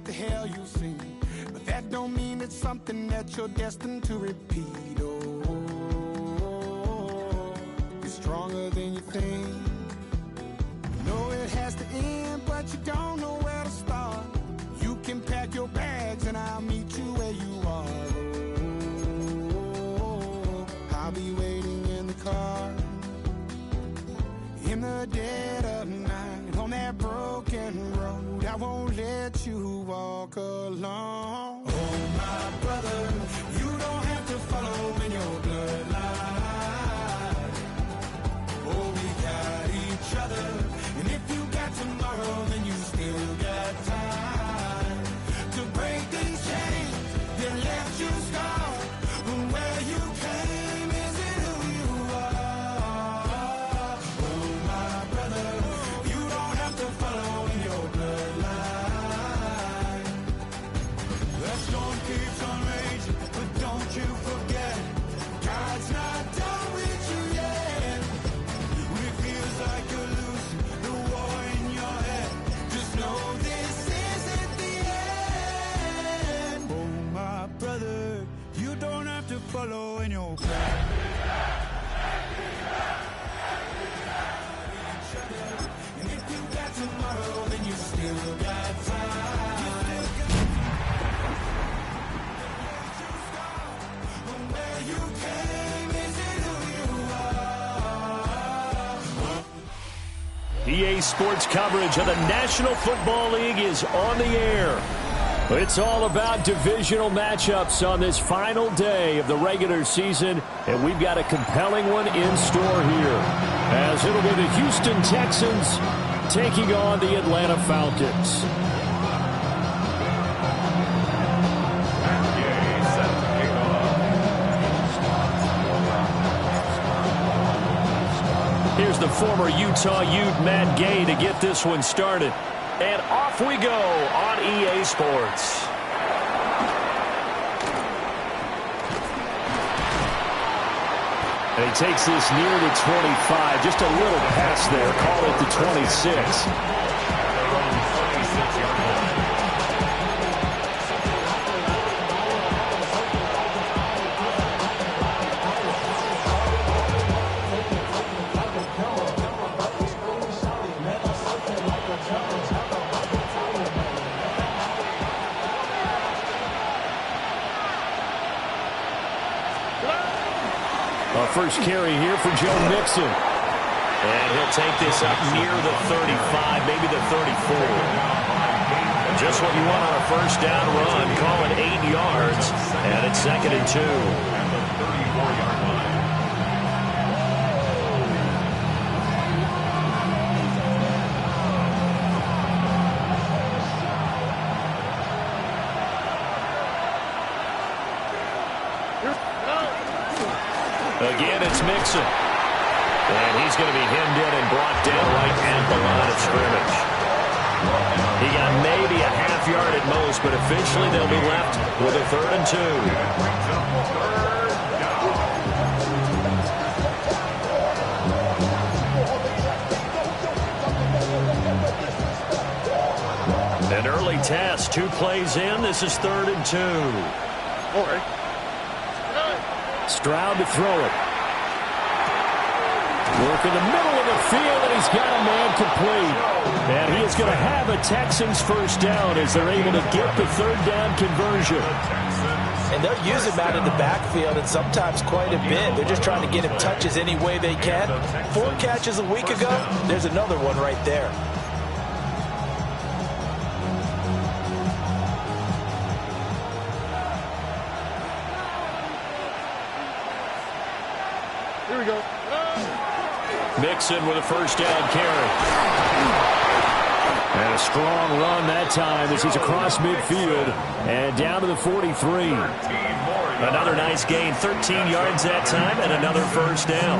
what the hell you seen. But that don't mean it's something that you're destined to repeat. Oh, you're stronger than you think. You know it has to end, but you don't know where to start. You can pack your bags and I'll meet you where you are. Oh, I'll be waiting in the car in the dead of night on that broken road. I won't let you walk alone. Oh, my brother, you don't have to follow in your bloodline. Oh, we got each other, and if you got tomorrow, then you still got time to break these chains that left you scarred. Where you came isn't who you are. Oh, my brother, you don't have to follow in your bloodline. The storm keeps on raging, but don't you forget, God's not done with you yet. When it feels like you're losing the war in your head, just know this isn't the end. Oh, my brother, you don't have to follow in your blood. And if you got tomorrow, then you still got time. Where you came isn't who you are. EA Sports coverage of the National Football League is on the air. It's all about divisional matchups on this final day of the regular season, and we've got a compelling one in store here, as it'll be the Houston Texans taking on the Atlanta Falcons. Here's the former Utah Ute, Matt Gay, to get this one started. And off we go on EA Sports. And he takes this near the 25. Just a little pass there. Call it the 26. First carry here for Joe Mixon. And he'll take this up near the 35, maybe the 34. Just what you want on a first down run. Call it 8 yards. And it's 2nd and 2. At the 34-yard line. Again, it's Mixon. And he's going to be hemmed in and brought down right at the line of scrimmage. He got maybe a half yard at most, but officially they'll be left with a 3rd and 2. An early test, 2 plays in. This is 3rd and 2. All right. Stroud to throw it. Work in the middle of the field, and he's got a man complete. And he is going to have a Texans first down as they're able to get the 3rd down conversion. And they'll use him out in the backfield, and sometimes quite a bit. They're just trying to get him touches any way they can. 4 catches a week ago, there's another one right there. Here we go. Mixon with a first down carry. And a strong run that time as he's across midfield and down to the 43. Another nice gain, 13 yards that time, and another first down.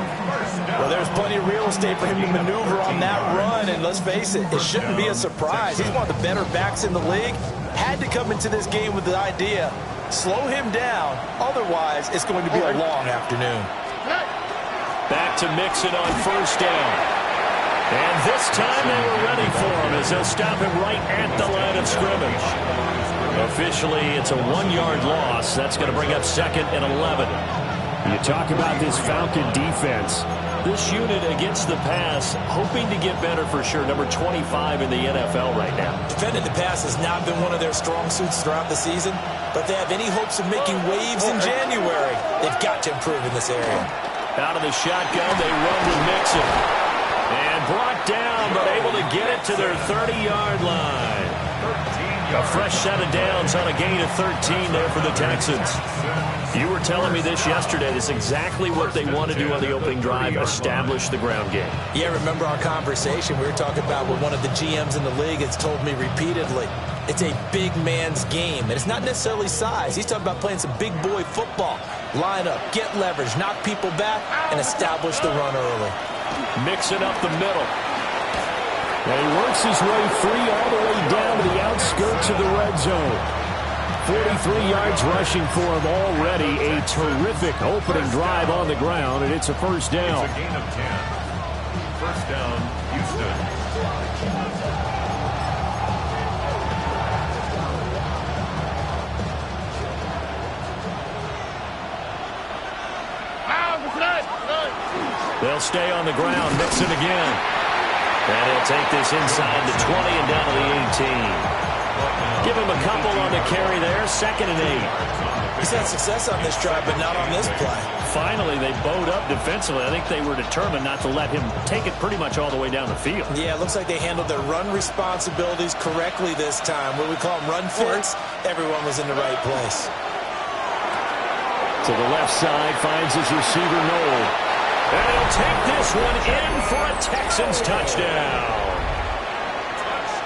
Well, there's plenty of real estate for him to maneuver on that run, and let's face it, it shouldn't be a surprise. He's one of the better backs in the league. Had to come into this game with the idea, slow him down, otherwise it's going to be a long afternoon. Back to Mixon on first down. And this time they were ready for him as they'll stop him right at the line of scrimmage. Officially, it's a 1-yard loss. That's going to bring up 2nd and 11. You talk about this Falcon defense. This unit against the pass, hoping to get better for sure. Number 25 in the NFL right now. Defending the pass has not been one of their strong suits throughout the season, but they have any hopes of making waves in January. They've got to improve in this area. Out of the shotgun, they run with Mixon. And brought down, but able to get it to their 30-yard line. A fresh set of downs on a gain of 13 there for the Texans. You were telling me this yesterday. This is exactly what they want to do on the opening drive, establish the ground game. Yeah, remember our conversation? We were talking about what one of the GMs in the league has told me repeatedly. It's a big man's game, and it's not necessarily size. He's talking about playing some big boy football. Line up, get leverage, knock people back, and establish the run early. Mixing up the middle. And he works his way free all the way down to the outskirts of the red zone. 43 yards rushing for him already. A terrific opening drive on the ground, and it's a first down. It's a gain of 10. First down, Houston. They'll stay on the ground. Mixon again. And he'll take this inside the 20 and down to the 18. Give him a couple on the carry there. 2nd and 8. He's had success on this drive, but not on this play. Finally, they bowed up defensively. I think they were determined not to let him take it pretty much all the way down the field. Yeah, it looks like they handled their run responsibilities correctly this time. What we call them run fits, everyone was in the right place. To the left side, finds his receiver, Noel. And he'll take this one in for a Texans touchdown.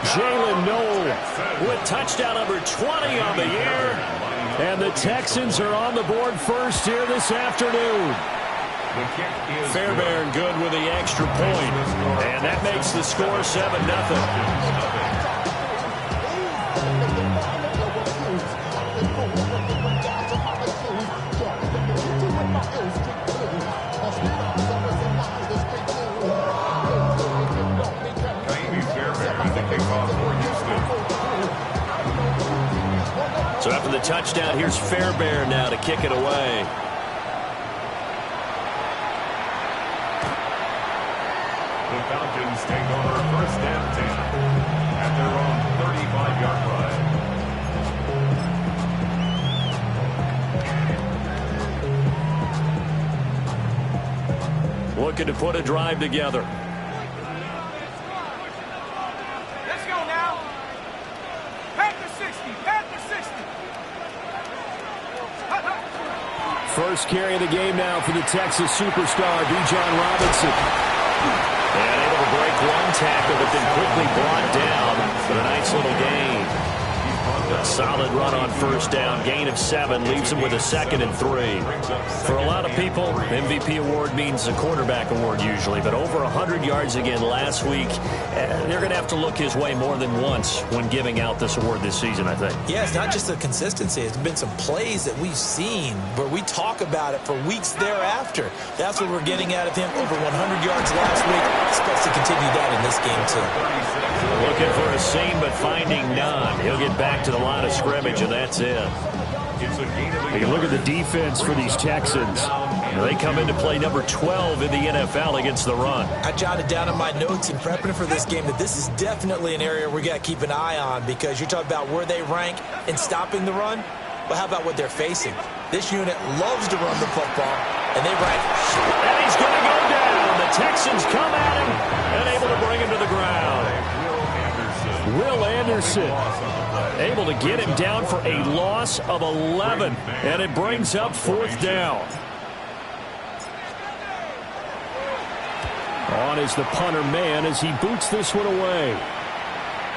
Jalen Noel with touchdown number 20 on the year. And the Texans are on the board first here this afternoon. Fairbairn good with the extra point. And that makes the score 7-0. So after the touchdown, here's Fairbairn now to kick it away. The Falcons take over first and 10 at their own 35-yard line. Looking to put a drive together. Let's go now. Panther 60. Panther 60. First carry of the game now for the Texas superstar, Bijan Robinson. And able to break one tackle, but then quickly brought down for a nice little gain. A solid run on first down, gain of 7, leaves him with a 2nd and 3. For a lot of people, MVP award means a quarterback award usually, but over 100 yards again last week. They're going to have to look his way more than once when giving out this award this season, I think. Yeah, it's not just the consistency. It's been some plays that we've seen where we talk about it for weeks thereafter. That's what we're getting out of him. Over 100 yards last week. Expects to continue that in this game, too. Looking for a seam, but finding none. He'll get back to the line of scrimmage, and that's it. You look at the defense for these Texans. They come into play number 12 in the NFL against the run. I jotted down in my notes in prepping for this game that this is definitely an area we got to keep an eye on, because you're talking about where they rank in stopping the run. But how about what they're facing? This unit loves to run the football, and they rank. And he's going to go down. The Texans come at him and able to bring him to the ground. Will Anderson able to get him down for a loss of 11, and it brings up 4th down. On is the punter man as he boots this one away.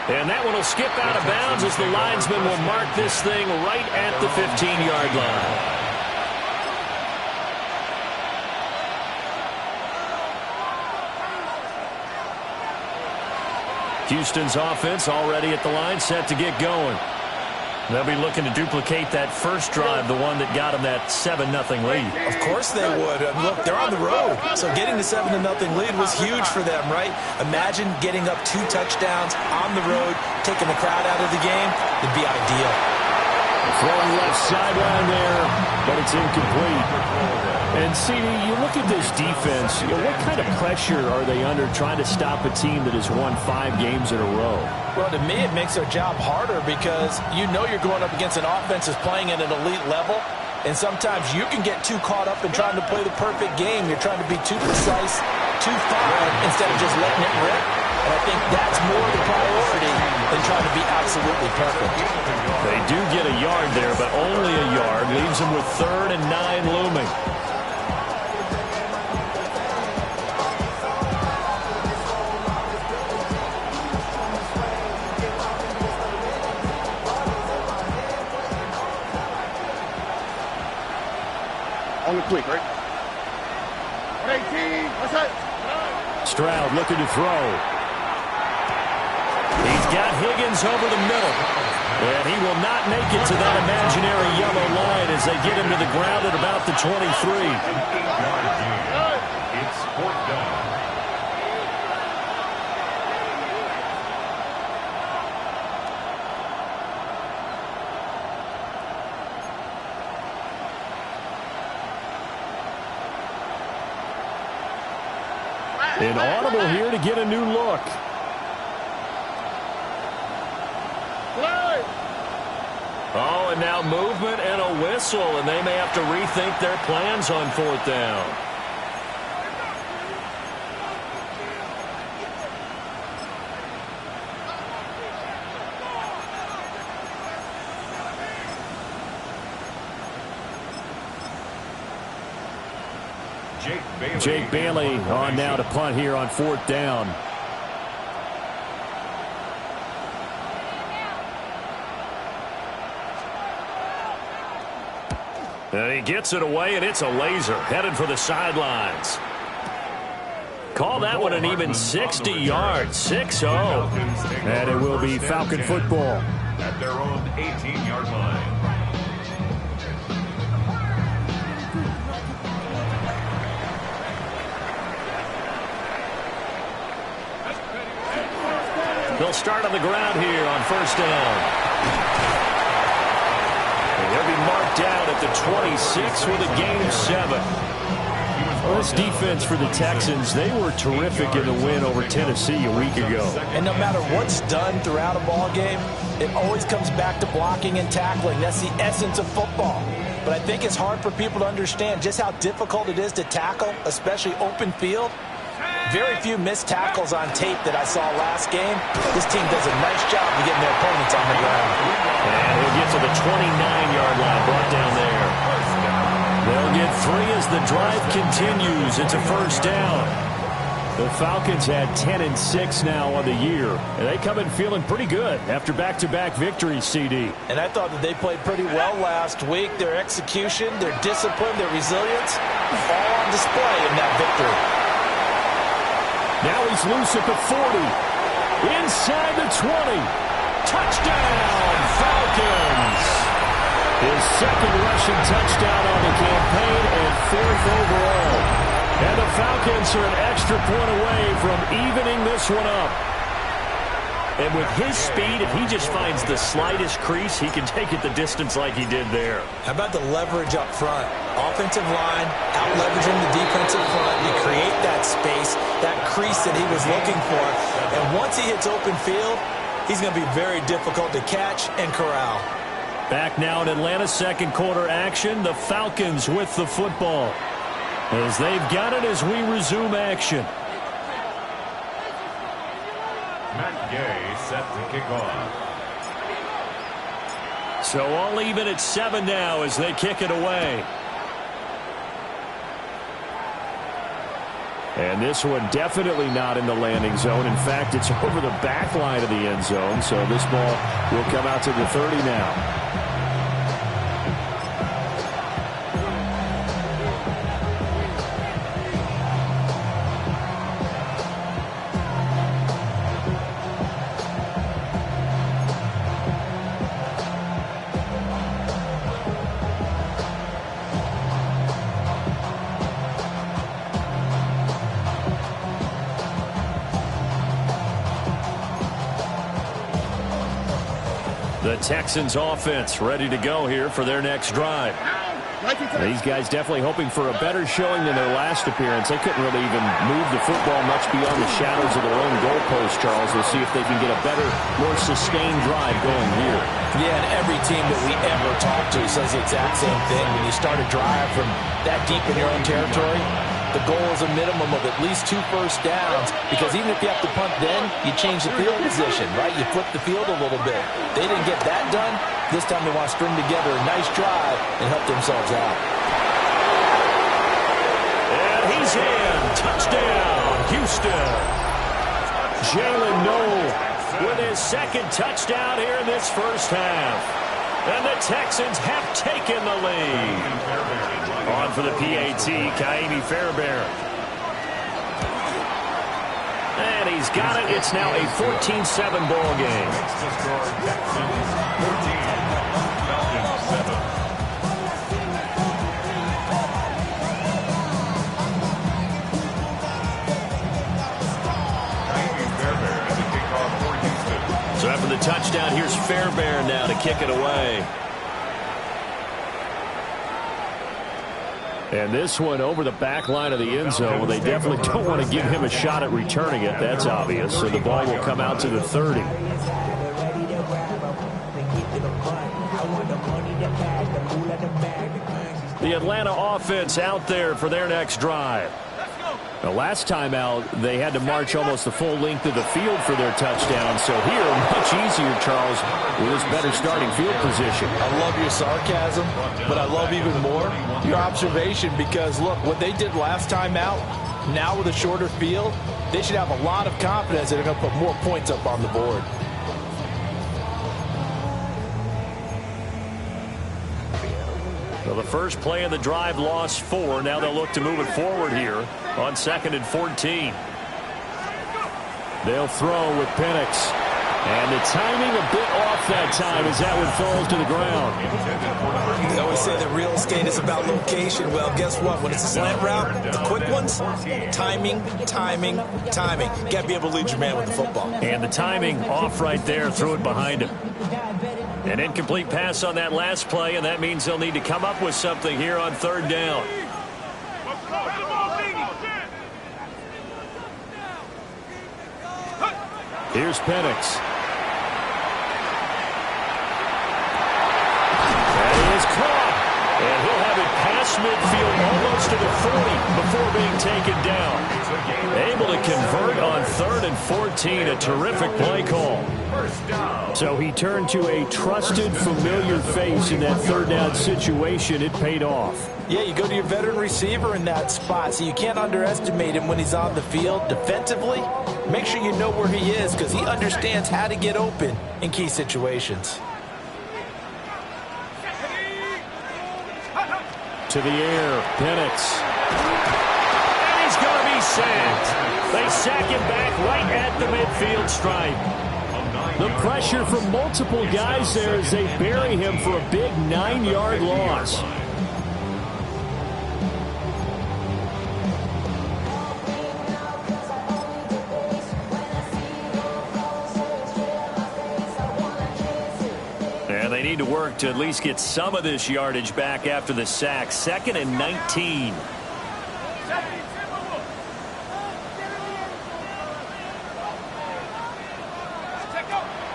And that one will skip out of bounds as the linesman will mark this thing right at the 15-yard line. Houston's offense already at the line, set to get going. They'll be looking to duplicate that first drive, the one that got them that 7-0 lead. Of course they would. Look, they're on the road, so getting the 7-0 lead was huge for them, right? Imagine getting up 2 touchdowns on the road, taking the crowd out of the game. It'd be ideal. Throwing left sideline there, but it's incomplete. And, CD, you look at this defense, what kind of pressure are they under trying to stop a team that has won 5 games in a row? Well, to me, it makes their job harder because you know you're going up against an offense that's playing at an elite level, and sometimes you can get too caught up in trying to play the perfect game. You're trying to be too precise, too fine, instead of just letting it rip. And I think that's more the priority than trying to be absolutely perfect. They do get a yard there, but only a yard. Leaves them with 3rd and 9 looming. On the quick, right? 118, what's that? Stroud looking to throw. He's got Higgins over the middle. And he will not make it to that imaginary yellow line as they get him to the ground at about the 23. It's 4th down. An audible here to get a new look. Oh, and now movement and a whistle, and they may have to rethink their plans on 4th down. Jake Bailey on now to punt here on 4th down. And he gets it away, and it's a laser headed for the sidelines. Call that one an even 60 yards, 6-0. And it will be Falcon football. At their own 18-yard line. They'll start on the ground here on 1st down. And they'll be marked down at the 26 with a gain of 7. Well, this defense for the Texans, they were terrific in the win over Tennessee a week ago. And no matter what's done throughout a ball game, it always comes back to blocking and tackling. That's the essence of football. But I think it's hard for people to understand just how difficult it is to tackle, especially open field. Very few missed tackles on tape that I saw last game. This team does a nice job of getting their opponents on the ground. And he'll get to the 29-yard line, brought down there. They'll get 3 as the drive continues. It's a 1st down. The Falcons had 10 and 6 now on the year, and they come in feeling pretty good after back-to-back victories, CD. And I thought that they played pretty well last week. Their execution, their discipline, their resilience, all on display in that victory. Now he's loose at the 40. Inside the 20. Touchdown, Falcons. His 2nd rushing touchdown on the campaign and 4th overall. And the Falcons are an extra point away from evening this one up. And with his speed, if he just finds the slightest crease, he can take it the distance like he did there. How about the leverage up front? Offensive line, out-leveraging the defensive front to create that space, that crease that he was looking for. And once he hits open field, he's going to be very difficult to catch and corral. Back now in Atlanta, 2nd quarter action. The Falcons with the football as they've got it as we resume action. Matt Gay set to kick off. So all even at 7 now as they kick it away. And this one definitely not in the landing zone. In fact, it's over the back line of the end zone. So this ball will come out to the 30 now. The Texans offense ready to go here for their next drive. These guys definitely hoping for a better showing than their last appearance. They couldn't really even move the football much beyond the shadows of their own goalpost, Charles. We'll see if they can get a better, more sustained drive going here. Yeah, and every team that we ever talk to says the exact same thing. When you start a drive from that deep in your own territory, the goal is a minimum of at least 2 first downs, because even if you have to punt then, you change the field position, right? You flip the field a little bit. They didn't get that done. This time they want to string together a nice drive and help themselves out. And he's in. Touchdown, Houston. Jalen Noel with his second touchdown here in this first half. And the Texans have taken the lead. On for the PAT, Kaimi Fairbairn. And he's got it. It's now a 14-7 ball game. So after the touchdown, here's Fairbairn now to kick it away. And this one over the back line of the end zone. Well, they definitely don't want to give him a shot at returning it. That's obvious. So the ball will come out to the 30. The Atlanta offense out there for their next drive. The last time out, they had to march almost the full length of the field for their touchdown. So here, much easier, Charles, with this better starting field position. I love your sarcasm, but I love even more your observation, because, look, what they did last time out, now with a shorter field, they should have a lot of confidence that they're going to put more points up on the board. Well, the first play of the drive lost 4. Now they'll look to move it forward here on 2nd and 14. They'll throw with Penix. And the timing a bit off that time as that one falls to the ground. They always say that real estate is about location. Well, guess what? When it's a slant route, the quick ones, timing, timing, timing. You got to be able to lead your man with the football. And the timing off right there. Threw it behind him. An incomplete pass on that last play, and that means they'll need to come up with something here on 3rd down. Here's Penix. That is caught. And he'll have it past midfield almost to the 40 before being taken down. Able to convert on 3rd and 14. A terrific play call. So he turned to a trusted, familiar face in that 3rd down situation. It paid off. Yeah, you go to your veteran receiver in that spot, so you can't underestimate him when he's on the field defensively. Make sure you know where he is, because he understands how to get open in key situations. To the air, Penix. And he's going to be sacked. They sack him back right at the midfield stripe. The pressure from multiple guys there as they bury him for a big 9-yard loss. And they need to work to at least get some of this yardage back after the sack. 2nd and 19.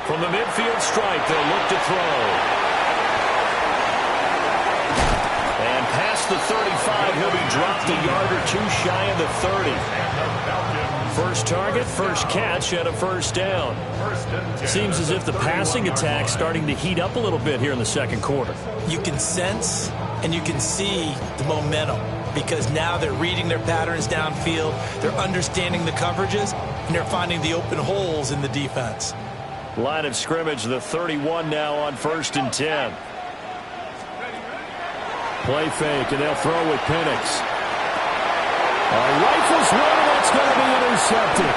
From the midfield stripe, they'll look to throw. And past the 35, he'll be dropped a yard or 2 shy of the 30. First target, first catch, and a first down. Seems as if the passing attack's starting to heat up a little bit here in the 2nd quarter. You can sense and you can see the momentum, because now they're reading their patterns downfield, they're understanding the coverages, and they're finding the open holes in the defense. Line of scrimmage, the 31 now on 1st and 10. Play fake, and they'll throw with Penix. Rifles one, and that's going to be intercepted.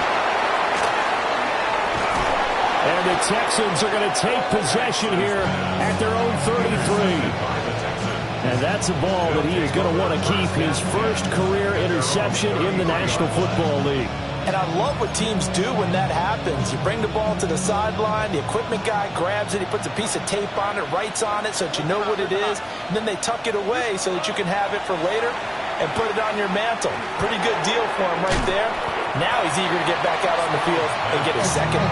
And the Texans are going to take possession here at their own 33. And that's a ball that he is going to want to keep, his first career interception in the National Football League. And I love what teams do when that happens. You bring the ball to the sideline, the equipment guy grabs it, he puts a piece of tape on it, writes on it so that you know what it is, and then they tuck it away so that you can have it for later and put it on your mantle. Pretty good deal for him right there. Now he's eager to get back out on the field and get his second.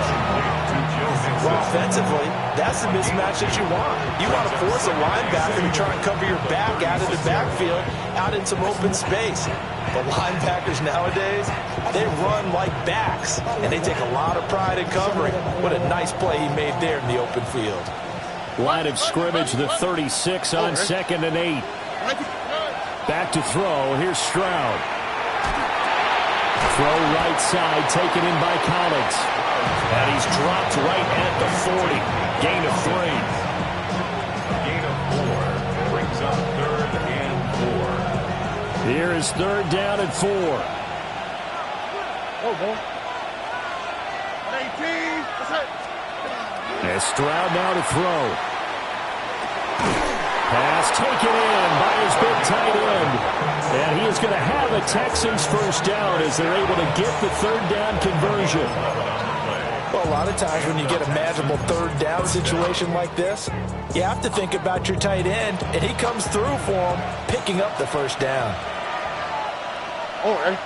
Well, offensively, that's the mismatch that you want. You want to force a linebacker to try and cover your back out of the backfield, out in some open space. The linebackers nowadays, they run like backs, and they take a lot of pride in covering. What a nice play he made there in the open field. Line of scrimmage, the 36 on 2nd and 8. Back to throw. Here's Stroud. Throw right side, taken in by Collins. And he's dropped right at the 40. Gain of 3. Gain of 4 brings up 3rd and 4. Here is 3rd down and 4. Oh, boy. 18. That's it. And Stroud now to throw. Pass taken in by his big tight end. And he is going to have a Texans first down as they're able to get the 3rd down conversion. Well, a lot of times when you get a manageable 3rd down situation like this, you have to think about your tight end, and he comes through for him, picking up the 1st down. Oh, and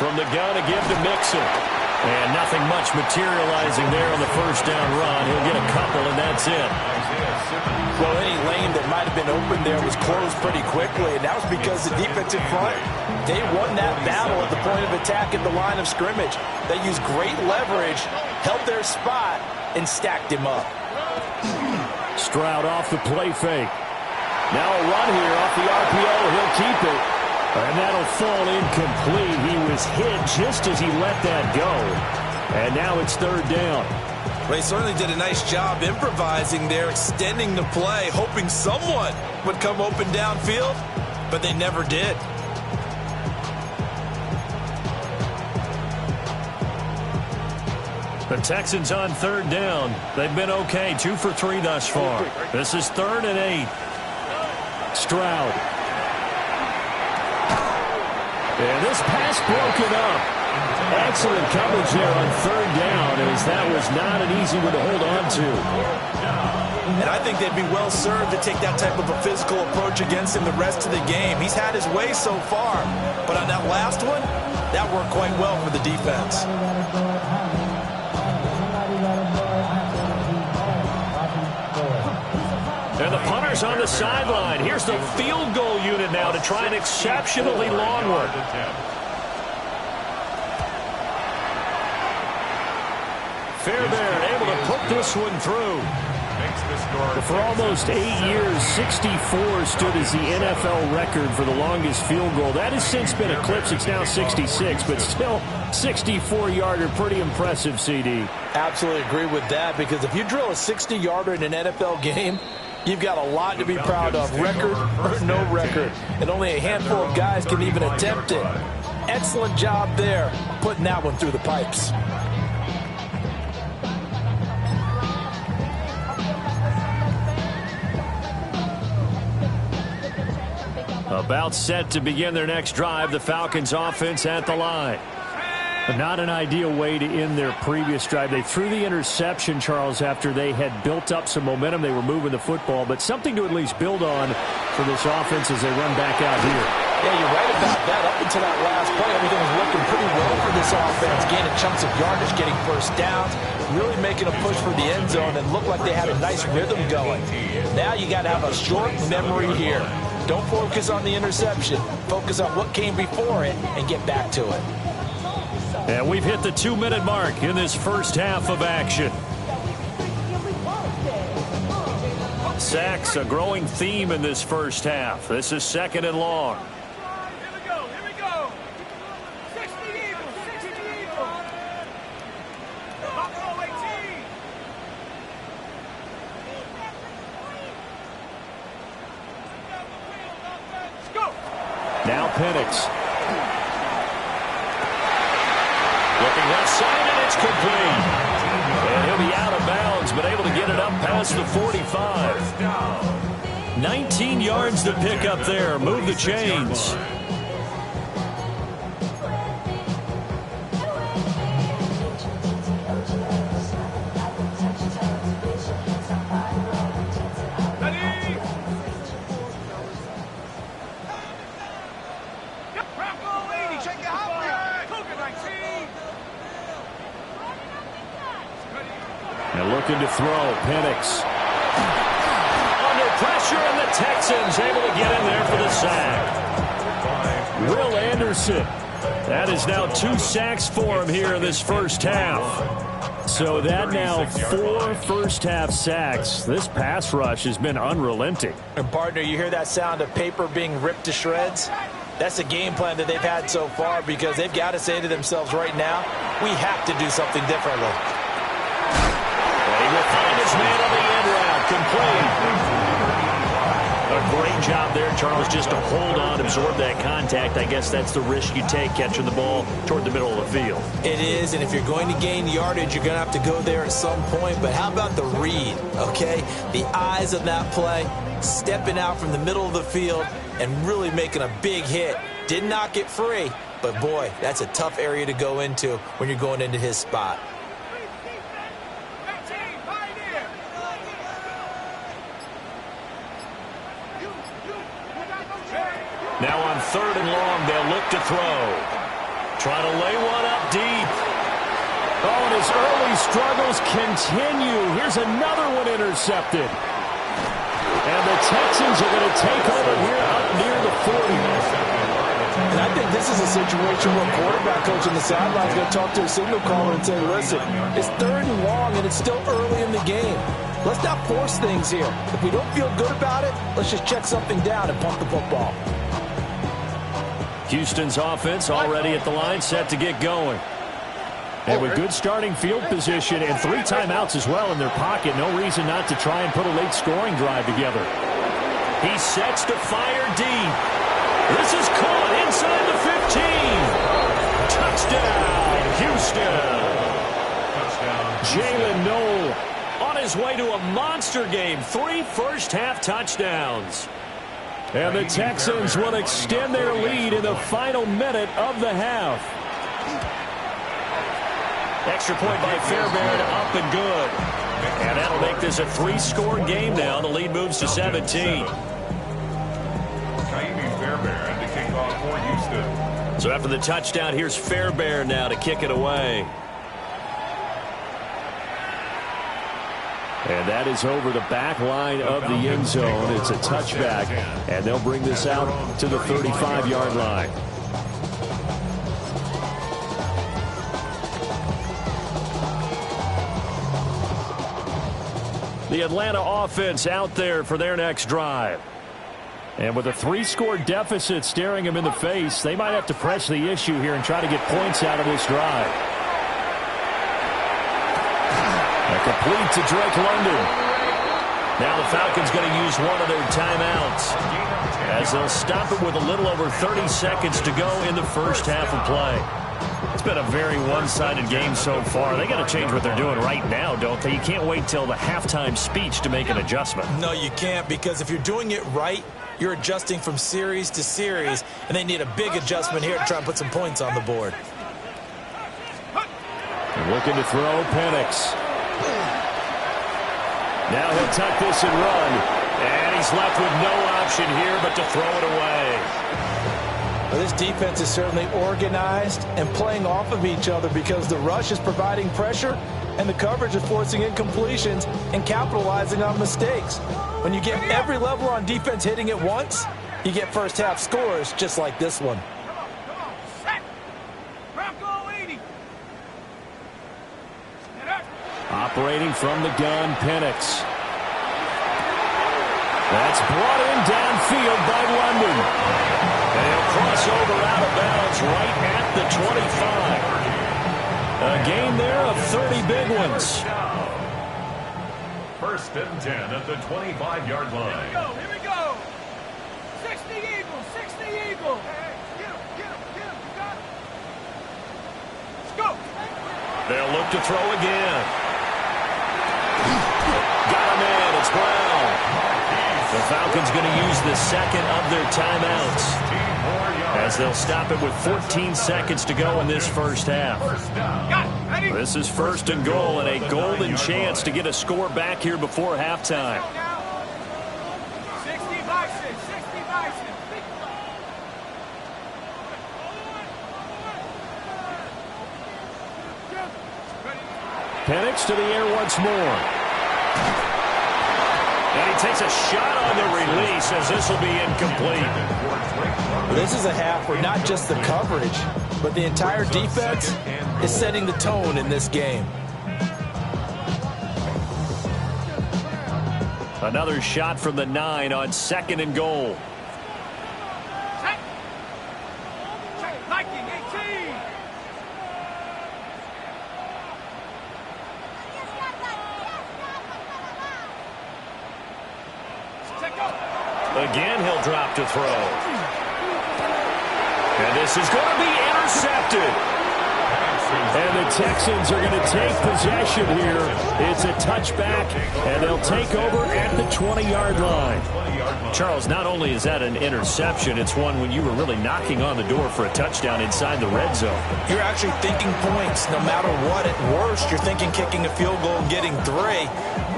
From the gun again to Mixon. And nothing much materializing there on the 1st down run. He'll get a couple, and that's it. Well, any lane that might have been open there was closed pretty quickly, and that was because the defensive front, they won that battle at the point of attack at the line of scrimmage. They used great leverage, held their spot, and stacked him up. Stroud off the play fake. Now a run here off the RPO. He'll keep it. And that'll fall incomplete. He was hit just as he let that go. And now it's 3rd down. They certainly did a nice job improvising there, extending the play, hoping someone would come open downfield, but they never did. The Texans on 3rd down. They've been okay, 2 for 3 thus far. This is 3rd and 8. Stroud. And this pass broken up. Excellent coverage there on 3rd down, as that was not an easy one to hold on to. And I think they'd be well served to take that type of a physical approach against him the rest of the game. He's had his way so far, but on that last one, that worked quite well for the defense. And the punter's on the sideline. Here's the field goal unit now to try an exceptionally long one. Fairbairn able to put this one through. For almost 8 years, 64 stood as the NFL record for the longest field goal. That has since been eclipsed. It's now 66, but still 64-yarder. Pretty impressive, CD. Absolutely agree with that, because if you drill a 60-yarder in an NFL game, you've got a lot to be proud of, record or no record. And only a handful of guys can even attempt it. Excellent job there, putting that one through the pipes. About set to begin their next drive, the Falcons offense at the line. But not an ideal way to end their previous drive. They threw the interception, Charles, after they had built up some momentum. They were moving the football, but something to at least build on for this offense as they run back out here. Yeah, you're right about that. Up until that last play, everything was working pretty well for this offense, gaining chunks of yardage, getting 1st downs, really making a push for the end zone, and looked like they had a nice rhythm going. Now you got to have a short memory here. Don't focus on the interception. Focus on what came before it and get back to it. And we've hit the 2-minute mark in this first half of action. Sacks, a growing theme in this first half. This is 2nd and long. Here we go. 60 Eagles, 60 Eagles. Buffalo 18. Let's go. Now Penix. Looking left side, and it's complete. And he'll be out of bounds, but able to get it up past the 45. 19 yards to pick up there. Move the chains. to throw. Penix. Under pressure, and the Texans able to get in there for the sack. Will Anderson. That is now 2 sacks for him here in this first half. So that now 4 first-half sacks. This pass rush has been unrelenting. And, partner, you hear that sound of paper being ripped to shreds? That's the game plan that they've had so far because they've got to say to themselves right now, we have to do something differently. He will find his man on the end route. Complete. A great job there, Charles, just to hold on, absorb that contact. I guess that's the risk you take catching the ball toward the middle of the field. It is, and if you're going to gain yardage, you're going to have to go there at some point. But how about the read, okay? The eyes of that play, stepping out from the middle of the field and really making a big hit. Did not get free, but, boy, that's a tough area to go into when you're going into his spot. Now on 3rd and long, they'll look to throw. Trying to lay one up deep. Oh, and his early struggles continue. Here's another one intercepted. And the Texans are going to take over here up near the 40. And I think this is a situation where a quarterback coach on the sideline is going to talk to a signal caller and say, listen, it's 3rd and long and it's still early in the game. Let's not force things here. If we don't feel good about it, let's just check something down and pump the football. Houston's offense already at the line, set to get going. And with good starting field position and 3 timeouts as well in their pocket, no reason not to try and put a late scoring drive together. He sets to fire deep. This is caught inside the 15. Touchdown, Houston. Jalen Noel on his way to a monster game. 3 first-half touchdowns. And the Texans will extend their lead in the final minute of the half. Extra point by Fairbairn, up and good. And that'll make this a 3-score game now. The lead moves to 17. So after the touchdown, here's Fairbairn now to kick it away. And that is over the back line of the end zone. It's a touchback, and they'll bring this out to the 35-yard line. The Atlanta offense out there for their next drive. And with a 3-score deficit staring them in the face, they might have to press the issue here and try to get points out of this drive. Complete to Drake London. Now the Falcons going to use one of their timeouts as they'll stop it with a little over 30 seconds to go in the first half of play. It's been a very one-sided game so far. They got to change what they're doing right now, don't they? You can't wait till the halftime speech to make an adjustment. No, you can't, because if you're doing it right, you're adjusting from series to series, and they need a big adjustment here to try and put some points on the board. And looking to throw, Penix. Now he'll tuck this and run. And he's left with no option here but to throw it away. Well, this defense is certainly organized and playing off of each other because the rush is providing pressure and the coverage is forcing incompletions and capitalizing on mistakes. When you get every level on defense hitting at once, you get first half scores just like this one. Operating from the gun, Penix. That's brought in downfield by London. And he'll cross over out of bounds right at the 25. A gain there of 30 big ones. 1st and 10 at the 25-yard line. Here we go. 60 Eagles, 60 Eagles. Get him, you got it. Let's go. They'll look to throw again. Got him in. It's Brown. The Falcons going to use the second of their timeouts as they'll stop it with 14 seconds to go in this first half. This is 1st and goal and a golden chance to get a score back here before halftime. 60 Bison, 60 Bison. Penix to the air once more. And he takes a shot on the release as this will be incomplete. This is a half where not just the coverage, but the entire defense is setting the tone in this game. Another shot from the 9 on 2nd and goal. Again, he'll drop to throw. And this is going to be intercepted. And the Texans are going to take possession here. It's a touchback, and they'll take over at the 20-yard line. Charles, not only is that an interception, it's one when you were really knocking on the door for a touchdown inside the red zone. You're actually thinking points no matter what. At worst, you're thinking kicking a field goal and getting 3.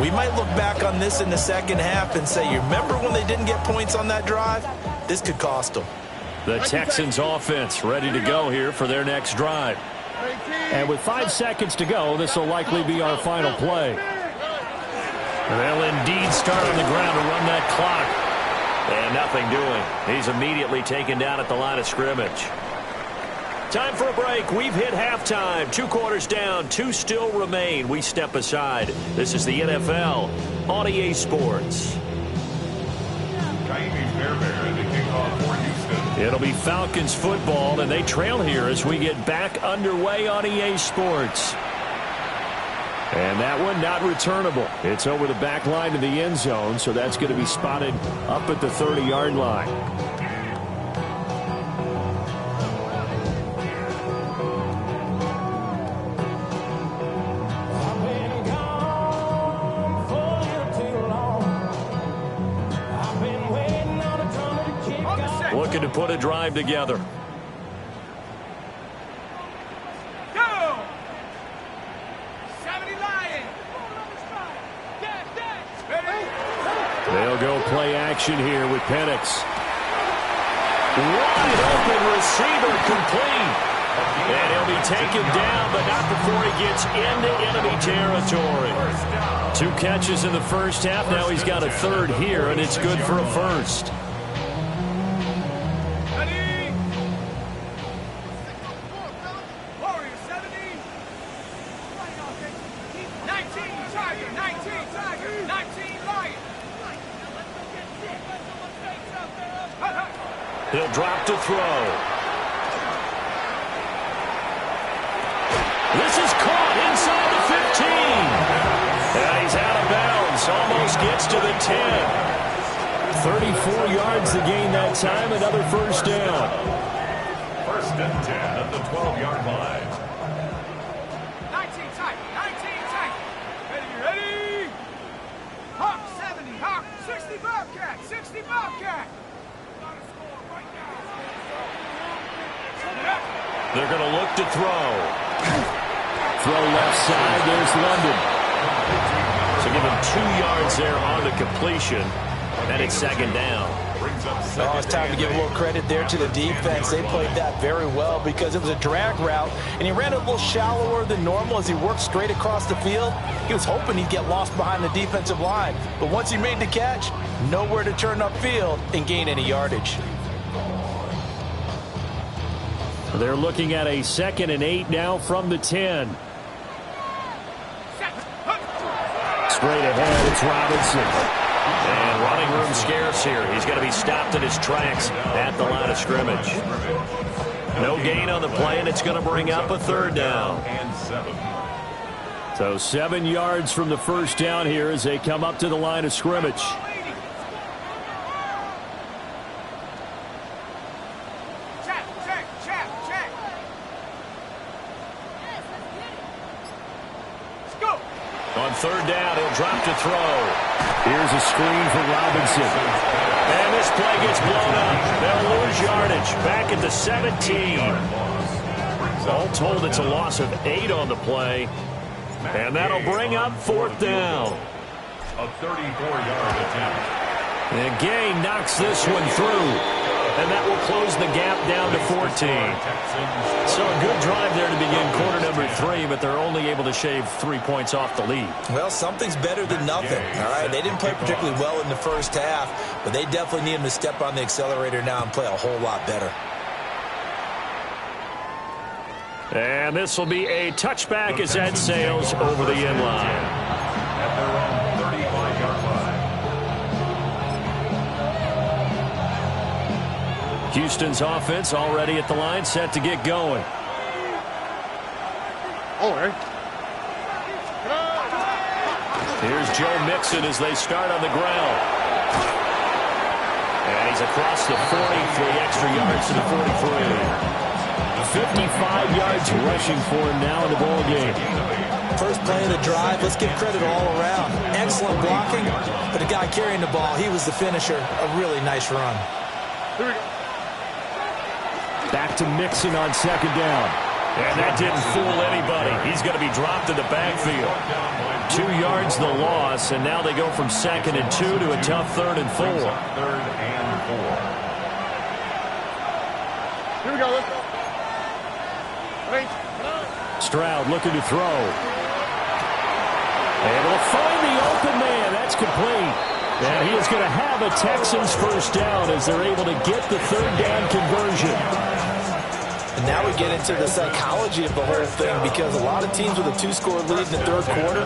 We might look back on this in the second half and say, you remember when they didn't get points on that drive? This could cost them. The Texans offense ready to go here for their next drive. And with 5 seconds to go, this will likely be our final play. They'll indeed start on the ground to run that clock. And nothing doing. He's immediately taken down at the line of scrimmage. Time for a break. We've hit halftime. 2 quarters down. 2 still remain. We step aside. This is the NFL on EA Sports. It'll be Falcons football, and they trail here as we get back underway on EA Sports. And that one not returnable. It's over the back line of the end zone, so that's going to be spotted up at the 30-yard line. Looking to put a drive together. They'll go play action here with Penix. Wide open receiver complete. And he'll be taken down, but not before he gets into enemy territory. 2 catches in the first half. Now he's got a 3rd here, and it's good for a 1st. He'll drop to throw. This is caught inside the 15. And he's out of bounds. Almost gets to the 10. 34 yards to gain that time. Another 1st down. 1st and 10 at the 12-yard line. 19 tight. 19 tight. Ready. Hawk 70. Hawk 60 Bobcat. 60 Bobcat. They're going to look to throw. Throw left side. There's London. So give him 2 yards there on the completion. And it's 2nd down. Oh, it's time to give a little credit there to the defense. They played that very well because it was a drag route, and he ran a little shallower than normal as he worked straight across the field. He was hoping he'd get lost behind the defensive line. But once he made the catch, nowhere to turn upfield and gain any yardage. They're looking at a 2nd and 8 now from the 10. Straight ahead, it's Robinson. And running room scarce here. He's going to be stopped in his tracks at the line of scrimmage. No gain on the play, and it's going to bring up a 3rd down. So 7 yards from the 1st down here as they come up to the line of scrimmage. On 3rd down, he'll drop to throw. Here's a screen for Robinson. And this play gets blown up. They'll lose yardage back at the 17. All told, it's a loss of 8 on the play. And that'll bring up 4th down. A 34-yard attempt. And Gay knocks this one through. and that will close the gap down to 14. So a good drive there to begin quarter number 3, but they're only able to shave 3 points off the lead. Well, something's better than nothing, all right? They didn't play particularly well in the first half, but they definitely need them to step on the accelerator now and play a whole lot better. And this will be a touchback as that sails over the end line. At their own 35-yard line. Houston's offense already at the line, set to get going. Oh, hey. Here's Joe Mixon as they start on the ground. And he's across the 40 for the extra yards to the 43. 55 yards rushing for him now in the ball game. First play of the drive, let's give credit all around. Excellent blocking, but the guy carrying the ball, he was the finisher. A really nice run. Here we go. Back to Mixon on second down. And that didn't fool anybody. He's going to be dropped in the backfield. 2 yards the loss, and now they go from 2nd and 2 to a tough 3rd and 4. 3rd and 4. Here we go. Let's go. Stroud looking to throw. Able to find the open man. That's complete. And he is going to have a Texans first down as they're able to get the 3rd down conversion. And now we get into the psychology of the whole thing, because a lot of teams with a 2-score lead in the 3rd quarter,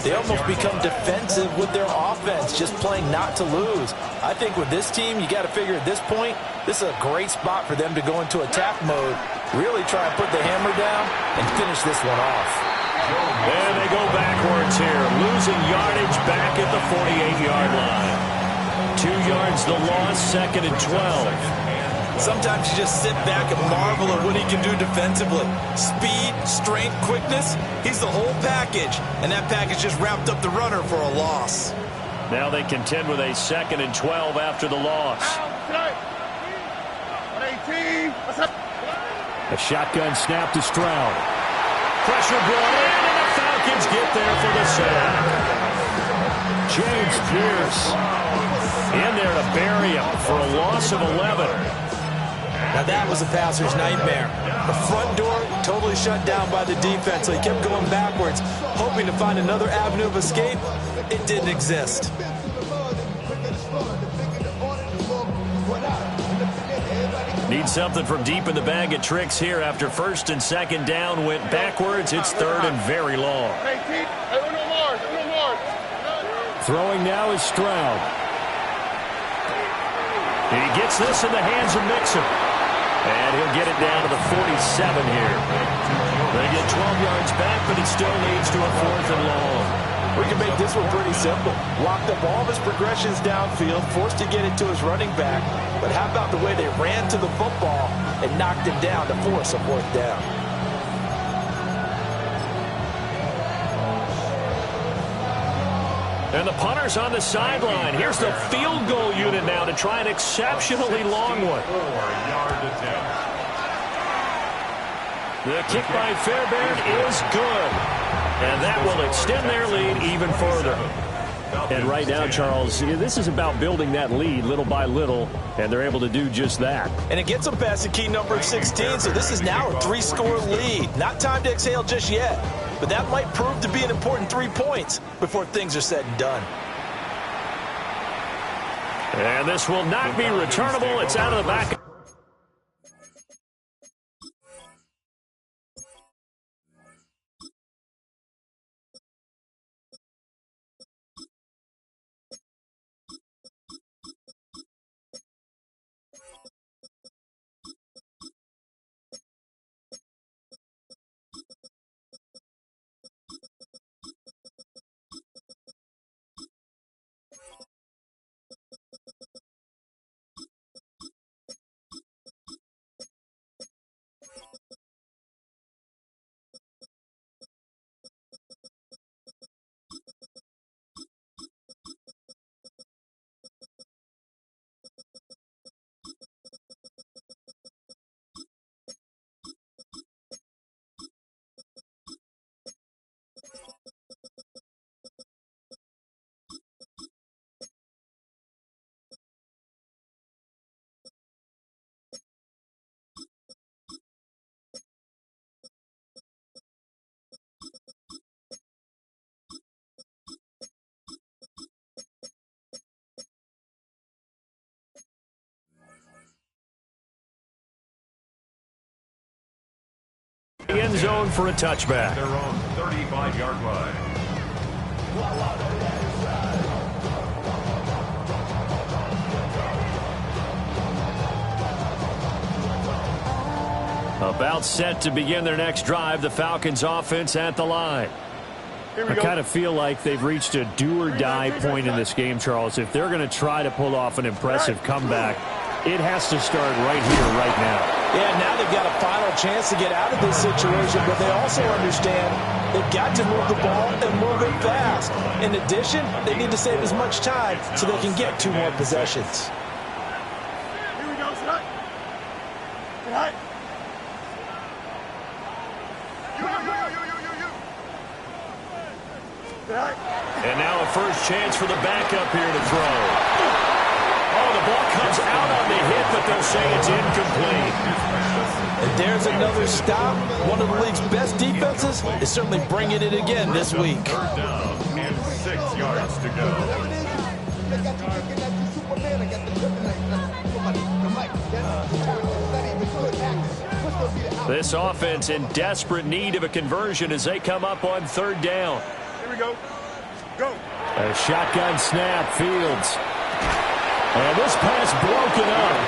they almost become defensive with their offense, just playing not to lose. I think with this team, you got to figure at this point, this is a great spot for them to go into attack mode, really try and put the hammer down and finish this one off. And they go backwards here, losing yardage back at the 48-yard line. 2 yards the loss, 2nd and 12. Sometimes you just sit back and marvel at what he can do defensively. Speed, strength, quickness, he's the whole package. And that package just wrapped up the runner for a loss. Now they contend with a 2nd and 12 after the loss. A shotgun snap to Stroud. Pressure brought in, and the Falcons get there for the sack. James Pierce in there to bury him for a loss of 11. Now that was a passer's nightmare. The front door totally shut down by the defense, so he kept going backwards, hoping to find another avenue of escape. It didn't exist. Need something from deep in the bag of tricks here after 1st and 2nd down went backwards. It's 3rd and very long. Throwing now is Stroud. He gets this in the hands of Mixon. And he'll get it down to the 47 here. They get 12 yards back, but it still leads to a 4th and long. We can make this one pretty simple. Locked up all of his progressions downfield, forced to get it to his running back. But how about the way they ran to the football and knocked him down to force a 4th down? And the punter's on the sideline. Here's the field goal unit now to try an exceptionally long one. 4-yard attempt. The kick by Fairbairn is good. And that will extend their lead even further. And right now, Charles, this is about building that lead little by little, and they're able to do just that. And it gets them past the key number of 16, so this is now a 3-score lead. Not time to exhale just yet, but that might prove to be an important 3 points before things are said and done. And this will not be returnable. It's out of the back. zone for a touchback. Their own 35-yard line. About set to begin their next drive, the Falcons offense at the line. I kind of feel like they've reached a do-or-die point in this game, Charles. If they're going to try to pull off an impressive comeback, it has to start right here, right now. Yeah, now they've got a final chance to get out of this situation, but they also understand they've got to move the ball and move it fast. In addition, they need to save as much time so they can get 2 more possessions. Here we go, tonight. Tonight. And now a first chance for the backup here to throw. Oh, the ball comes out on the hit, but they'll say it's incomplete. And there's another stop. One of the league's best defenses is certainly bringing it again this week. 3rd down and 6 yards to go. This offense in desperate need of a conversion as they come up on 3rd down. Here we go. Go. A shotgun snap, Fields. And this pass broken up.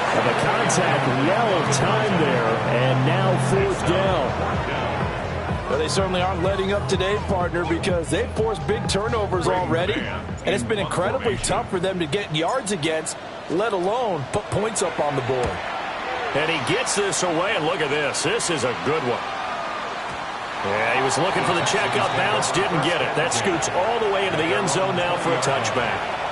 And the contact well of time there, and now 4th down. Well, they certainly aren't letting up today, partner, because they've forced big turnovers already, and it's been incredibly tough for them to get yards against, let alone put points up on the board. And he gets this away, and look at this. This is a good one. Yeah, he was looking for the check-up bounce, didn't get it. That scoots all the way into the end zone now for a touchback.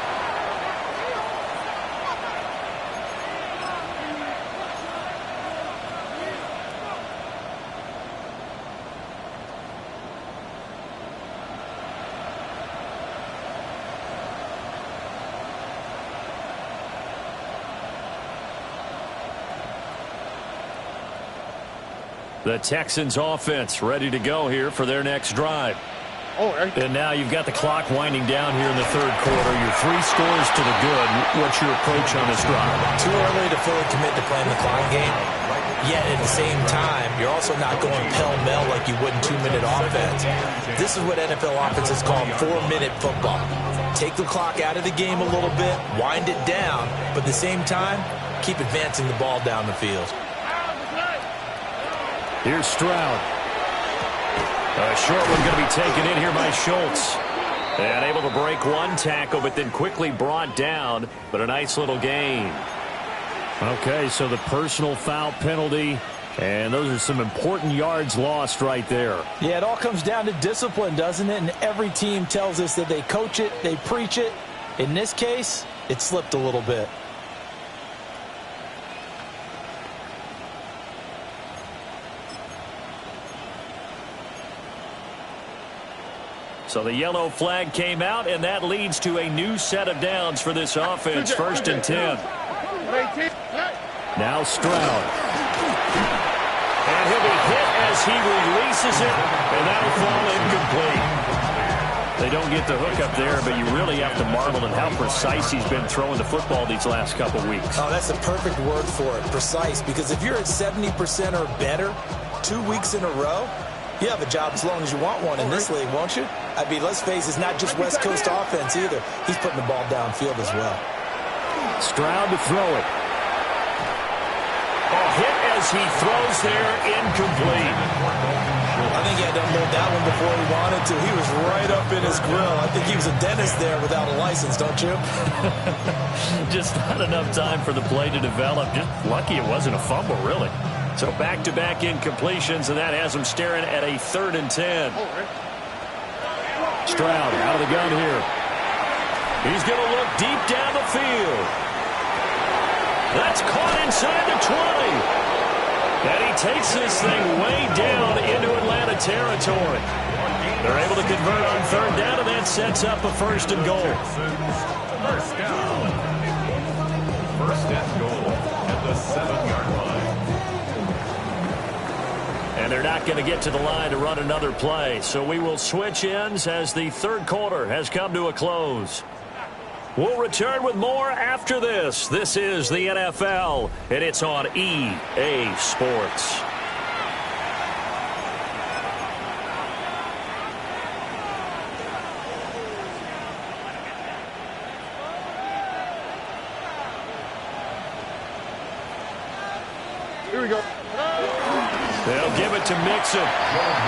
The Texans offense ready to go here for their next drive. And now you've got the clock winding down here in the 3rd quarter. Your 3 scores to the good. What's your approach on this drive? Too early to fully commit to playing the clock game. Yet at the same time, you're also not going pell-mell like you would in 2-minute offense. This is what NFL offenses call 4-minute football. Take the clock out of the game a little bit, wind it down, but at the same time, keep advancing the ball down the field. Here's Stroud. A short one going to be taken in here by Schultz. And able to break 1 tackle, but then quickly brought down. But a nice little gain. Okay, so the personal foul penalty. And those are some important yards lost right there. Yeah, it all comes down to discipline, doesn't it? And every team tells us that they coach it, they preach it. In this case, it slipped a little bit. So the yellow flag came out, and that leads to a new set of downs for this offense. 1st and 10. Now Stroud. And he'll be hit as he releases it, and that'll fall incomplete. They don't get the hook up there, but you really have to marvel at how precise he's been throwing the football these last couple weeks. Oh, that's the perfect word for it, precise, because if you're at 70% or better 2 weeks in a row, you have a job as long as you want one in this league, won't you? I mean, let's face it, it's not just West Coast offense either. He's putting the ball downfield as well. Stroud to throw it. A hit as he throws there, incomplete. I think he had to unload that one before he wanted to. He was right up in his grill. I think he was a dentist there without a license, don't you? Just not enough time for the play to develop. Just lucky it wasn't a fumble, really. So back-to-back incompletions, and that has him staring at a 3rd and 10. Stroud out of the gun here. He's going to look deep down the field. That's caught inside the 20. And he takes this thing way down into Atlanta territory. They're able to convert on 3rd down, and that sets up a 1st and goal. 1st down. 1st and goal at the 7-yard line. And they're not going to get to the line to run another play. So we will switch ends as the 3rd quarter has come to a close. We'll return with more after this. This is the NFL, and it's on EA Sports. Here we go. They'll give it to Mixon.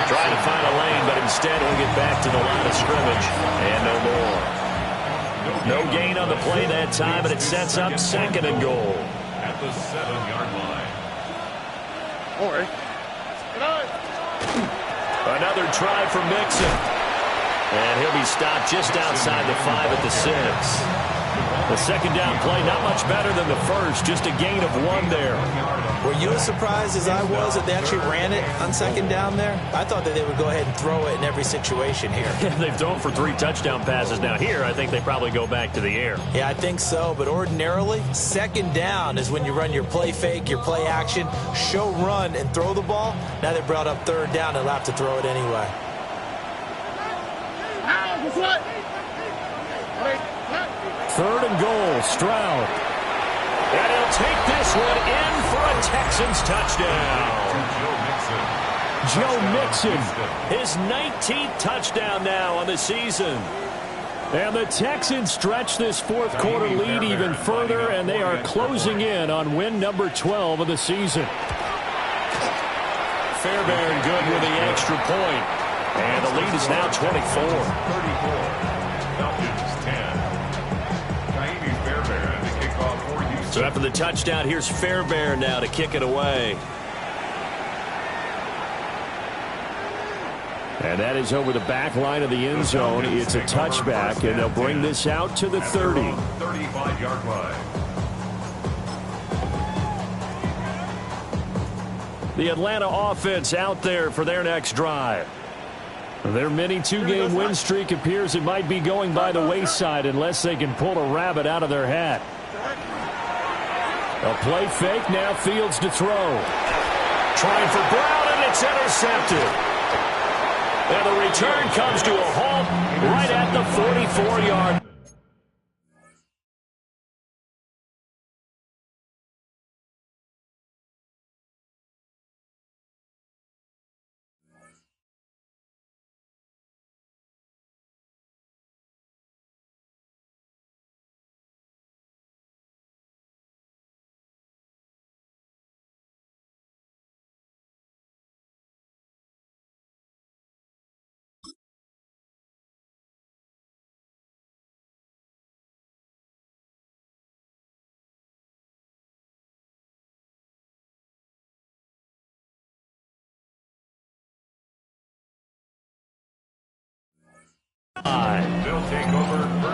Trying to find a lane, but instead he'll get back to the line of scrimmage. And no more. No gain on the play that time, and it sets up 2nd and goal. At the 7-yard line. All right. Another try for Mixon. And he'll be stopped just outside the 5 at the 6. The 2nd down play, not much better than the first, just a gain of 1 there. Were you as surprised as I was that they actually ran it on 2nd down there? I thought that they would go ahead and throw it in every situation here. They've thrown for 3 touchdown passes. Now here, I think they probably go back to the air. Yeah, I think so, but ordinarily, 2nd down is when you run your play fake, your play action, show run, and throw the ball. Now they brought up 3rd down, they'll have to throw it anyway. 3rd and goal, Stroud. And he'll take this one in for a Texans touchdown. Joe Mixon, his 19th touchdown now on the season. And the Texans stretch this 4th quarter lead even further, and they are closing in on win number 12 of the season. Fairbairn good with the extra point. And the lead is now 24. 34. Falcons 10. So after the touchdown, here's Fairbairn now to kick it away. And that is over the back line of the end zone. It's a touchback, and they'll bring this out to the 30. 35-yard line. The Atlanta offense out there for their next drive. Their mini 2-game win streak appears it might be going by the wayside unless they can pull a rabbit out of their hat. A play fake, now Fields to throw. Trying for Brown, and it's intercepted. And the return comes to a halt right at the 44-yard.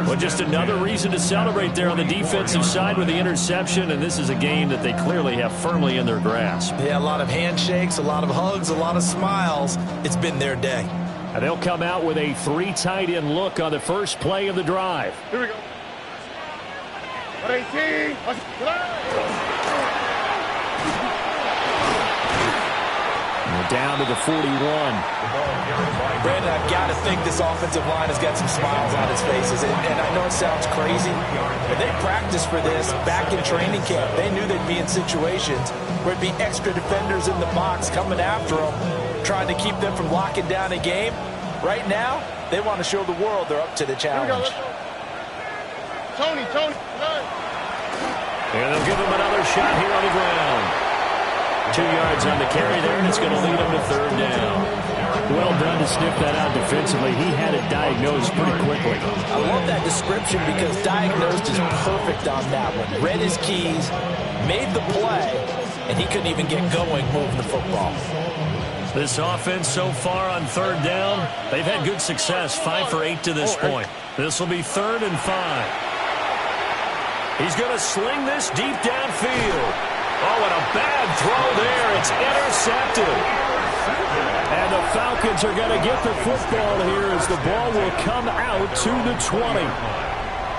Well, just another reason to celebrate there on the defensive side with the interception, and this is a game that they clearly have firmly in their grasp. Yeah, a lot of handshakes, a lot of hugs, a lot of smiles. It's been their day. And they'll come out with a 3 tight end look on the first play of the drive. Here we go. 18. Down to the 41. Brandon, I've got to think this offensive line has got some smiles on its faces. And I know it sounds crazy, but they practiced for this back in training camp. They knew they'd be in situations where it'd be extra defenders in the box coming after them, trying to keep them from locking down a game. Right now, they want to show the world they're up to the challenge. Tony. And they'll give him another shot here on the ground. 2 yards on the carry there, and it's going to lead him to 3rd down. Well done to sniff that out defensively. He had it diagnosed pretty quickly. I love that description because diagnosed is perfect on that one. Read his keys, made the play, and he couldn't even get going moving the football. This offense so far on 3rd down, they've had good success, 5 for 8 to this point. This will be 3rd and 5. He's going to sling this deep downfield. Oh, and a bad throw there. It's intercepted. And the Falcons are going to get the football here as the ball will come out to the 20.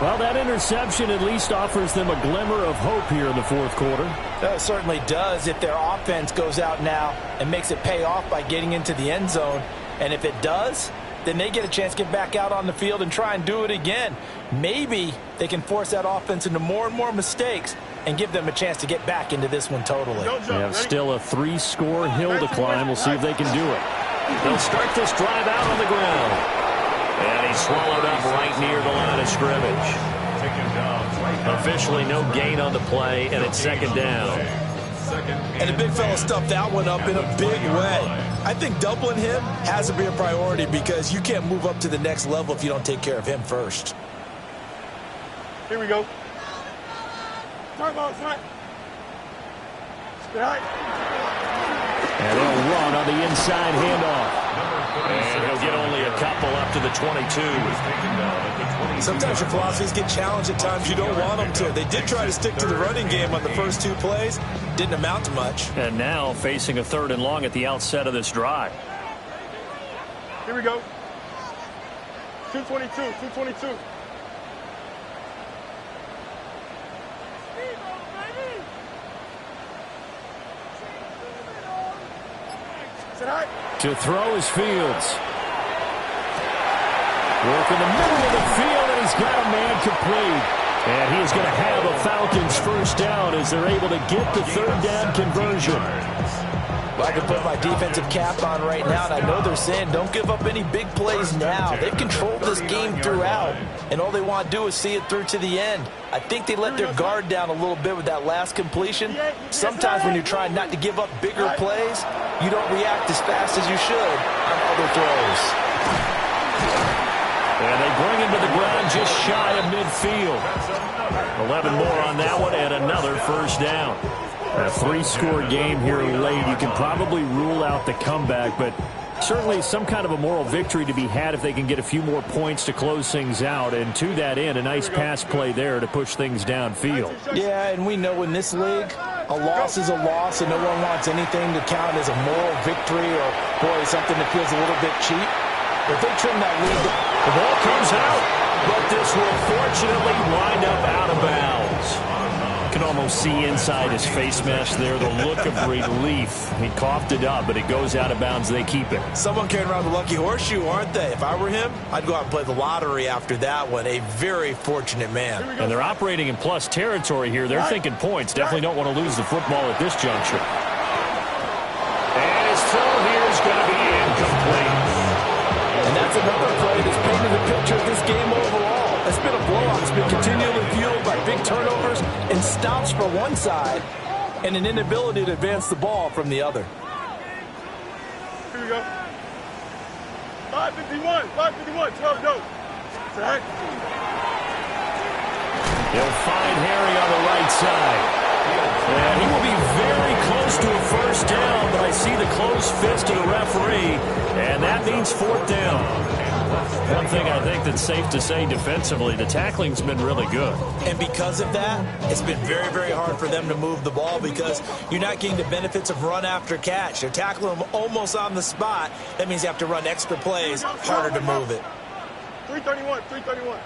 Well, that interception at least offers them a glimmer of hope here in the 4th quarter. That certainly does if their offense goes out now and makes it pay off by getting into the end zone. And if it does, then they get a chance to get back out on the field and try and do it again. Maybe they can force that offense into more and more mistakes and give them a chance to get back into this one totally. They have still a 3-score hill to climb. We'll see if they can do it. They'll start this drive out on the ground. And he's swallowed up right near the line of scrimmage. Officially no gain on the play, and it's 2nd down. second. And the big fella stuffed that one up in a big way. I think doubling him has to be a priority because you can't move up to the next level if you don't take care of him first. Here we go. Start ball, start. And they'll run on the inside handoff. And he'll get only a couple up to the 22. Sometimes your philosophies get challenged at times you don't want them to. They did try to stick to the running game on the first 2 plays. Didn't amount to much. And now facing a 3rd and long at the outset of this drive. Here we go. 222, 222. To throw is Fields. Work in the middle of the field, and he's got a man complete. And he is going to have a Falcons first down as they're able to get the 3rd down conversion. Well, I can put my defensive cap on right now, and I know they're saying don't give up any big plays now. They've controlled this game throughout, and all they want to do is see it through to the end. I think they let their guard down a little bit with that last completion. Sometimes when you're trying not to give up bigger plays, you don't react as fast as you should on other throws. And they bring him to the ground just shy of midfield. 11 more on that one and another first down. A 3-score game here late. You can probably rule out the comeback, but certainly some kind of a moral victory to be had if they can get a few more points to close things out. And to that end, a nice pass play there to push things downfield. Yeah, and we know in this league, a loss is a loss, and no one wants anything to count as a moral victory or, boy, something that feels a little bit cheap. If they trim that lead, the ball comes out, but this will fortunately wind up out of bounds. You can almost see inside his face mask there the look of relief. He coughed it up, but it goes out of bounds. They keep it. Someone carrying around the lucky horseshoe, aren't they? If I were him, I'd go out and play the lottery after that one. A very fortunate man. And they're operating in plus territory here. They're thinking points. Definitely don't want to lose the football at this juncture. And his throw here is going to be incomplete. And that's another play that's painted the picture of this game overall. It's been a blowout. It's been continually fueled by big turnovers and stops for one side and an inability to advance the ball from the other. Here we go. 551, 551, 12 go. Sack. He'll find Harry on the right side. And he will be very close to a first down, but I see the closed fist of the referee, and that means 4th down. One thing I think that's safe to say defensively, the tackling's been really good. And because of that, it's been very, very hard for them to move the ball because you're not getting the benefits of run after catch. They're tackling them almost on the spot. That means you have to run extra plays, harder to move it. 331, 331.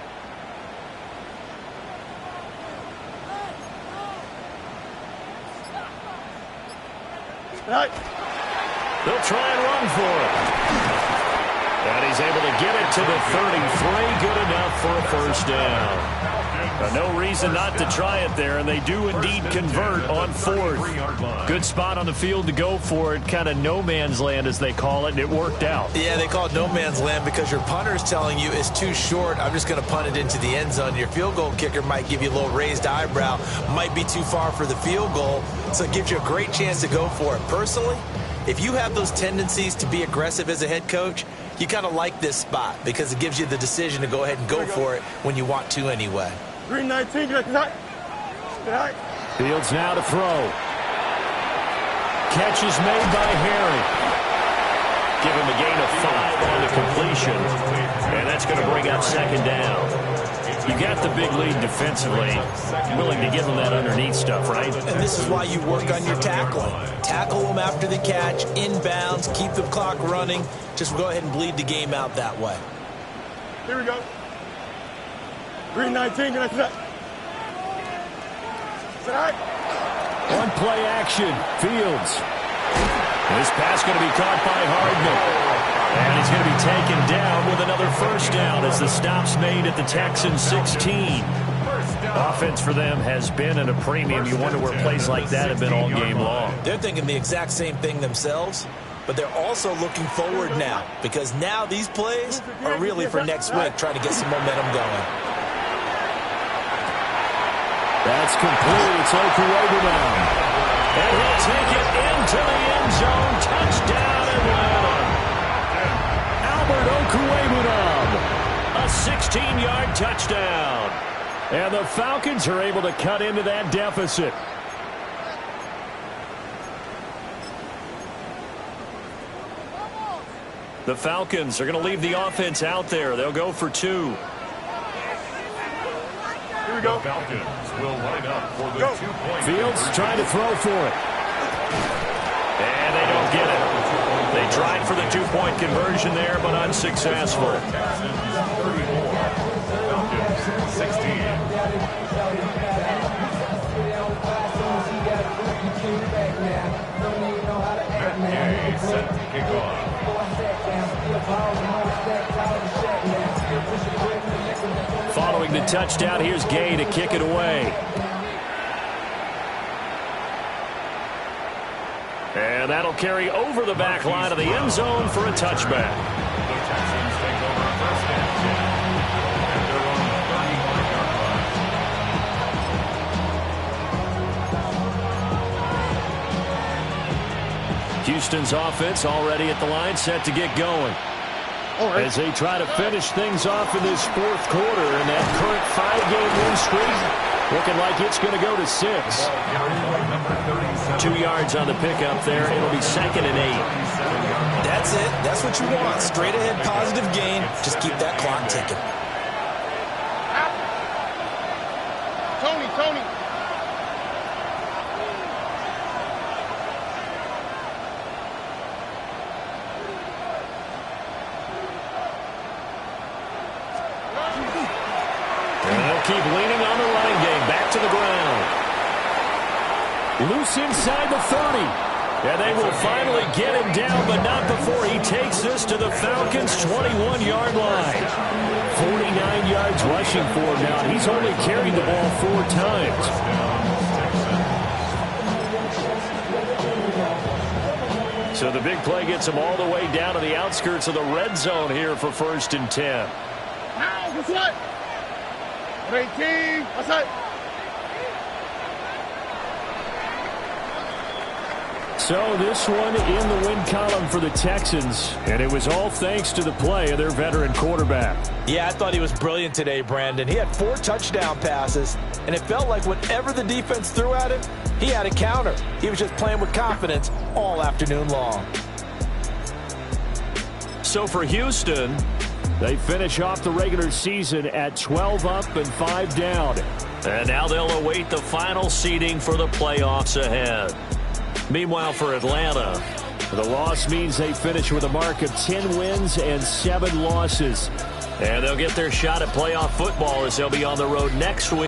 They'll try and run for it. And he's able to get it to the 33. Good enough for a first down. No reason not to try it there, and they do indeed convert on 4th. Good spot on the field to go for it. Kind of no man's land, as they call it, and it worked out. Yeah, they call it no man's land because your punter's telling you it's too short. I'm just going to punt it into the end zone. Your field goal kicker might give you a little raised eyebrow. Might be too far for the field goal, so it gives you a great chance to go for it. Personally, if you have those tendencies to be aggressive as a head coach, you kind of like this spot because it gives you the decision to go ahead and go for it when you want to anyway. 319, Fields now to throw. Catch is made by Harry. Give him a gain of 5 on the completion. And that's going to bring up 2nd down. You got the big lead defensively. Willing to give them that underneath stuff, right? And this is why you work on your tackling. Tackle them after the catch, inbounds, keep the clock running. Just go ahead and bleed the game out that way. Here we go. 319, can I set? One play action. Fields. This pass going to be caught by Hardman. And he's going to be taken down with another first down as the stop's made at the Texans 16. Offense for them has been at a premium. You wonder where plays like that have been all game long. They're thinking the exact same thing themselves, but they're also looking forward now because now these plays are really for next week, trying to get some momentum going. That's complete. It's Okurobu now. And he'll take it into the end zone. Touchdown, Atlanta. Albert Okwuegbunam. A 16-yard touchdown. And the Falcons are able to cut into that deficit. The Falcons are going to leave the offense out there. They'll go for 2. Here we go. The Falcons will line up for the 2-point. Fields trying to throw for it. And they don't get it. They tried for the 2-point conversion there, but unsuccessful. Texans 34. Falcons 16. Matt Gay set to kick off. Following the touchdown, here's Gay to kick it away. And that'll carry over the back line of the end zone for a touchback. The Texans take over first and 10. And they're on the 35-yard line. Houston's offense already at the line, set to get going. As they try to finish things off in this fourth quarter, and that current 5-game win streak looking like it's going to go to 6. 2 yards on the pickup there. It'll be 2nd and 8. That's it. That's what you want. Straight ahead positive gain. Just keep that clock ticking. Tony. Keep leaning on the running game. Back to the ground. Loose inside the 30. And they will finally get him down, but not before he takes this to the Falcons' 21-yard line. 49 yards rushing for him now. He's only carried the ball 4 times. So the big play gets him all the way down to the outskirts of the red zone here for 1st and 10. Now, what's what? 18. What's that? So this one in the win column for the Texans, and it was all thanks to the play of their veteran quarterback. Yeah, I thought he was brilliant today, Brandon. He had 4 touchdown passes, and it felt like whenever the defense threw at him, he had a counter. He was just playing with confidence all afternoon long. So for Houston, they finish off the regular season at 12 up and 5 down. And now they'll await the final seeding for the playoffs ahead. Meanwhile, for Atlanta, the loss means they finish with a mark of 10 wins and 7 losses. And they'll get their shot at playoff football as they'll be on the road next week.